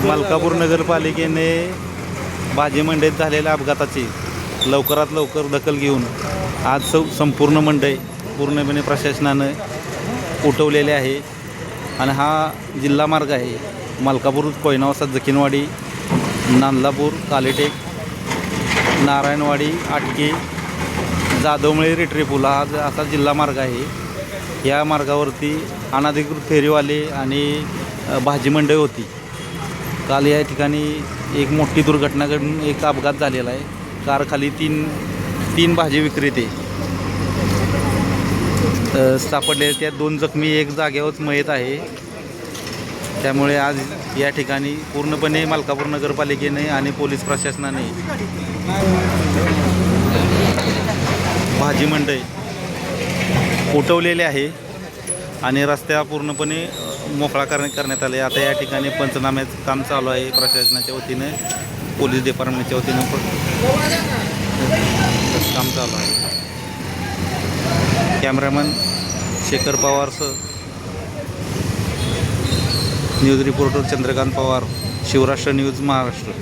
मलकापूर नगरपालिकेने भाजी मंडईत झालेल्या अपघाताची लवकरात लवकर दखल घेऊन आज संपूर्ण मंडई पूर्णपणे प्रशासनानं उठवलेले आहे आणि हा जिल्हा मार्ग आहे. मलकापूर कोयनावसा जखीनवाडी नांदलापूर कालेटेक नारायणवाडी आटके जाधवमळे रिट्रीपूल हा असा जिल्हा मार्ग आहे. या मार्गावरती अनधिकृत फेरीवाले आणि भाजी मंडई होती. काल या ठिकाणी एक मोठी दुर्घटना घडून एक अपघात झालेला आहे. कारखाली तीन भाजी विक्रेते सापडले, त्यात 2 जखमी, एक जागेवरच मयत आहे. त्यामुळे आज या ठिकाणी पूर्णपणे मलकापूर नगरपालिकेने आणि पोलीस प्रशासनाने भाजी मंडई उठवलेले आहे आणि रस्त्या पूर्णपणे मोकळा करण्यात आले. आता या ठिकाणी पंचनाम्याचं काम चालू आहे. प्रशासनाच्या वतीने पोलीस डिपार्टमेंटच्या वतीने काम चालू आहे. कॅमेरामन शेखर पवारसह news reporter Chandrakant Pawar, Shivrashtra news Maharashtra.